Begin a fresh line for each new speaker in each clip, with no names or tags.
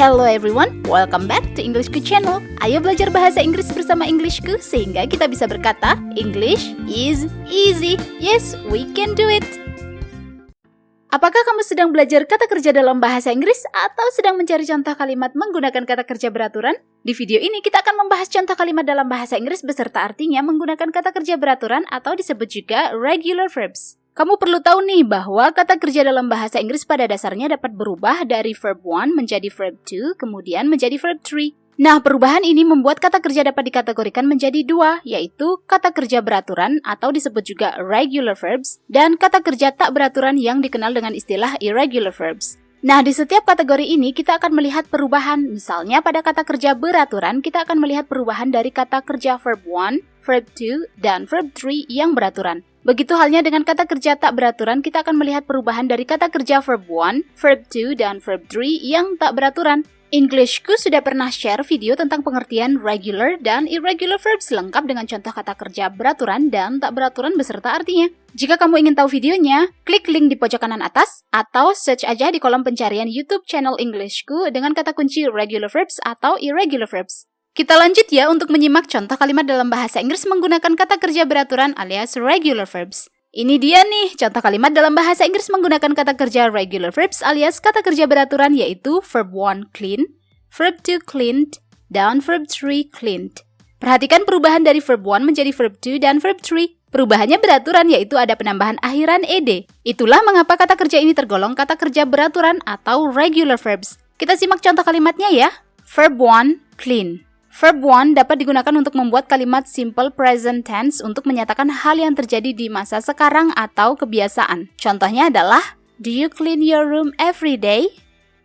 Hello everyone, welcome back to Englishku channel. Ayo belajar bahasa Inggris bersama Englishku sehingga kita bisa berkata English is easy. Yes, we can do it. Apakah kamu sedang belajar kata kerja dalam bahasa Inggris atau sedang mencari contoh kalimat menggunakan kata kerja beraturan? Di video ini kita akan membahas contoh kalimat dalam bahasa Inggris beserta artinya menggunakan kata kerja beraturan atau disebut juga regular verbs. Kamu perlu tahu nih bahwa kata kerja dalam bahasa Inggris pada dasarnya dapat berubah dari verb 1 menjadi verb 2, kemudian menjadi verb 3. Nah, perubahan ini membuat kata kerja dapat dikategorikan menjadi dua, yaitu kata kerja beraturan atau disebut juga regular verbs, dan kata kerja tak beraturan yang dikenal dengan istilah irregular verbs. Nah, di setiap kategori ini kita akan melihat perubahan. Misalnya pada kata kerja beraturan, kita akan melihat perubahan dari kata kerja verb 1, verb 2, dan verb 3 yang beraturan. Begitu halnya dengan kata kerja tak beraturan, kita akan melihat perubahan dari kata kerja verb 1, verb 2, dan verb 3 yang tak beraturan. Englishku sudah pernah share video tentang pengertian regular dan irregular verbs lengkap dengan contoh kata kerja beraturan dan tak beraturan beserta artinya. Jika kamu ingin tahu videonya, klik link di pojok kanan atas atau search aja di kolom pencarian YouTube channel Englishku dengan kata kunci regular verbs atau irregular verbs. Kita lanjut ya untuk menyimak contoh kalimat dalam bahasa Inggris menggunakan kata kerja beraturan alias regular verbs. Ini dia nih contoh kalimat dalam bahasa Inggris menggunakan kata kerja regular verbs alias kata kerja beraturan yaitu verb 1 clean, verb 2 cleaned, dan verb 3 cleaned. Perhatikan perubahan dari verb 1 menjadi verb 2 dan verb 3. Perubahannya beraturan yaitu ada penambahan akhiran ed. Itulah mengapa kata kerja ini tergolong kata kerja beraturan atau regular verbs. Kita simak contoh kalimatnya ya. Verb 1 clean. Verb 1 dapat digunakan untuk membuat kalimat simple present tense untuk menyatakan hal yang terjadi di masa sekarang atau kebiasaan. Contohnya adalah, do you clean your room every day?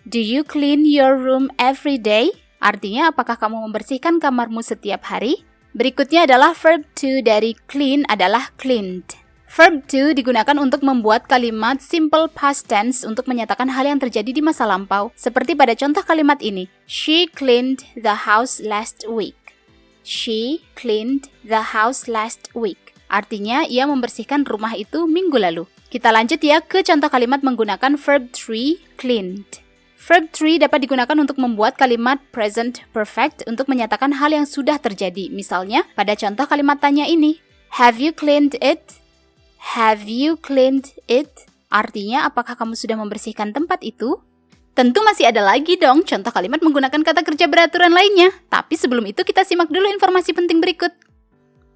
Do you clean your room every day? Artinya, apakah kamu membersihkan kamarmu setiap hari? Berikutnya adalah verb 2 dari clean adalah cleaned. Verb 2 digunakan untuk membuat kalimat simple past tense untuk menyatakan hal yang terjadi di masa lampau. Seperti pada contoh kalimat ini. She cleaned the house last week. She cleaned the house last week. Artinya, ia membersihkan rumah itu minggu lalu. Kita lanjut ya ke contoh kalimat menggunakan verb 3, cleaned. Verb 3 dapat digunakan untuk membuat kalimat present perfect untuk menyatakan hal yang sudah terjadi. Misalnya, pada contoh kalimat tanya ini. Have you cleaned it? Have you cleaned it? Artinya, apakah kamu sudah membersihkan tempat itu? Tentu masih ada lagi dong contoh kalimat menggunakan kata kerja beraturan lainnya. Tapi sebelum itu kita simak dulu informasi penting berikut.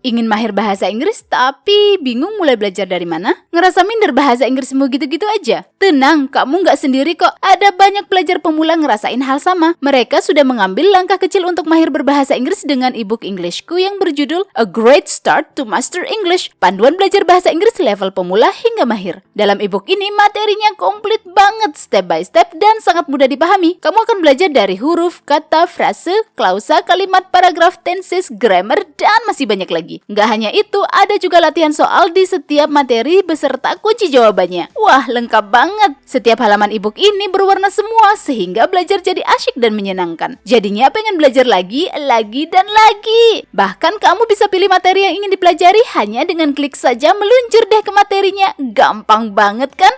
Ingin mahir bahasa Inggris tapi bingung mulai belajar dari mana? Ngerasa minder bahasa Inggrismu gitu-gitu aja? Tenang, kamu nggak sendiri kok. Ada banyak pelajar pemula ngerasain hal sama. Mereka sudah mengambil langkah kecil untuk mahir berbahasa Inggris dengan ebook Englishku yang berjudul A Great Start to Master English, panduan belajar bahasa Inggris level pemula hingga mahir. Dalam ebook ini materinya komplit banget, step by step dan sangat mudah dipahami. Kamu akan belajar dari huruf, kata, frase, klausa, kalimat, paragraf, tenses, grammar, dan masih banyak lagi. Nggak hanya itu, ada juga latihan soal di setiap materi beserta kunci jawabannya. Wah, lengkap banget. Setiap halaman ebook ini berwarna semua sehingga belajar jadi asyik dan menyenangkan. Jadinya pengen belajar lagi, dan lagi. Bahkan kamu bisa pilih materi yang ingin dipelajari hanya dengan klik saja meluncur deh ke materinya. Gampang banget kan?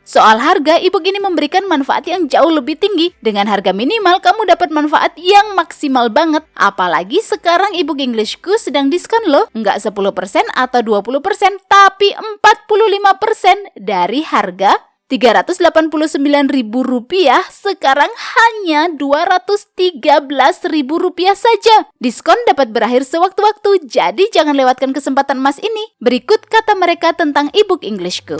Soal harga, ebook ini memberikan manfaat yang jauh lebih tinggi. Dengan harga minimal, kamu dapat manfaat yang maksimal banget. Apalagi sekarang ebook Englishku sedang diskon loh. Nggak 10% atau 20%, tapi 45% dari harga Rp389.000 sekarang hanya Rp213.000 saja. Diskon dapat berakhir sewaktu-waktu, jadi jangan lewatkan kesempatan emas ini. Berikut kata mereka tentang ebook Englishku.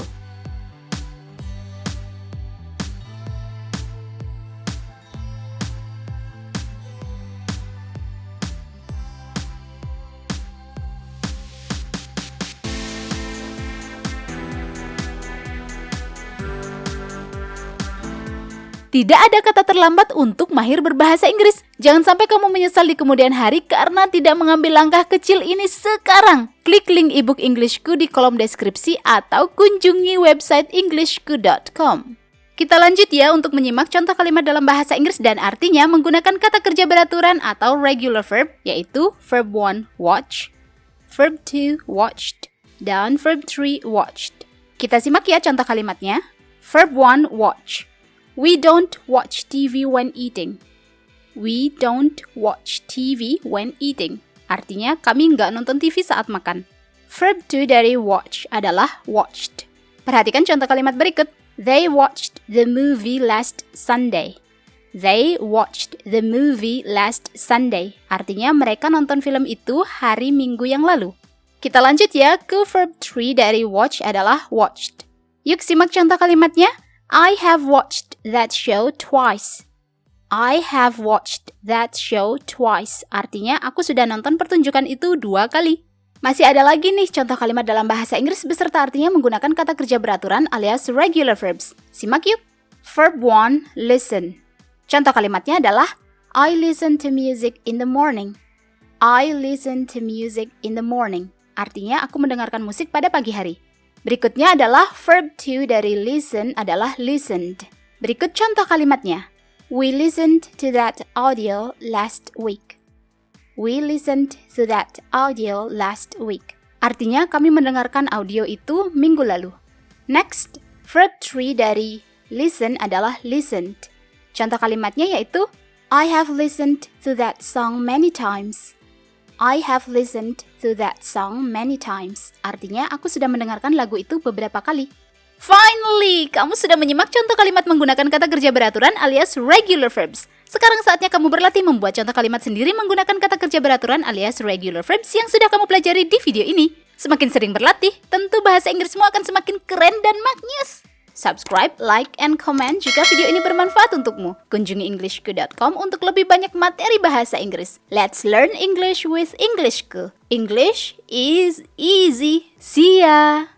Tidak ada kata terlambat untuk mahir berbahasa Inggris. Jangan sampai kamu menyesal di kemudian hari karena tidak mengambil langkah kecil ini sekarang. Klik link ebook Englishku di kolom deskripsi atau kunjungi website englishku.com. Kita lanjut ya untuk menyimak contoh kalimat dalam bahasa Inggris dan artinya menggunakan kata kerja beraturan atau regular verb, yaitu verb 1 watch, verb 2 watched, dan verb 3 watched. Kita simak ya contoh kalimatnya. Verb 1 watch. We don't watch TV when eating. We don't watch TV when eating. Artinya kami nggak nonton TV saat makan. Verb to dari watch adalah watched. Perhatikan contoh kalimat berikut. They watched the movie last Sunday. They watched the movie last Sunday. Artinya mereka nonton film itu hari Minggu yang lalu. Kita lanjut ya ke verb 3 dari watch adalah watched. Yuk simak contoh kalimatnya. I have watched that show twice. I have watched that show twice. Artinya aku sudah nonton pertunjukan itu 2 kali. Masih ada lagi nih contoh kalimat dalam bahasa Inggris beserta artinya menggunakan kata kerja beraturan alias regular verbs. Simak yuk. Verb 1, listen. Contoh kalimatnya adalah I listen to music in the morning. I listen to music in the morning. Artinya aku mendengarkan musik pada pagi hari. Berikutnya adalah verb 2 dari listen adalah listened. Berikut contoh kalimatnya. We listened to that audio last week. We listened to that audio last week. Artinya kami mendengarkan audio itu minggu lalu. Next, verb 3 dari listen adalah listened. Contoh kalimatnya yaitu I have listened to that song many times. I have listened to that song many times. Artinya aku sudah mendengarkan lagu itu beberapa kali. Finally, kamu sudah menyimak contoh kalimat menggunakan kata kerja beraturan alias regular verbs. Sekarang saatnya kamu berlatih membuat contoh kalimat sendiri menggunakan kata kerja beraturan alias regular verbs yang sudah kamu pelajari di video ini. Semakin sering berlatih, tentu bahasa Inggrismu akan semakin keren dan maknyus. Subscribe, like, and comment jika video ini bermanfaat untukmu. Kunjungi englishku.com untuk lebih banyak materi bahasa Inggris. Let's learn English with Englishku. English is easy. See ya!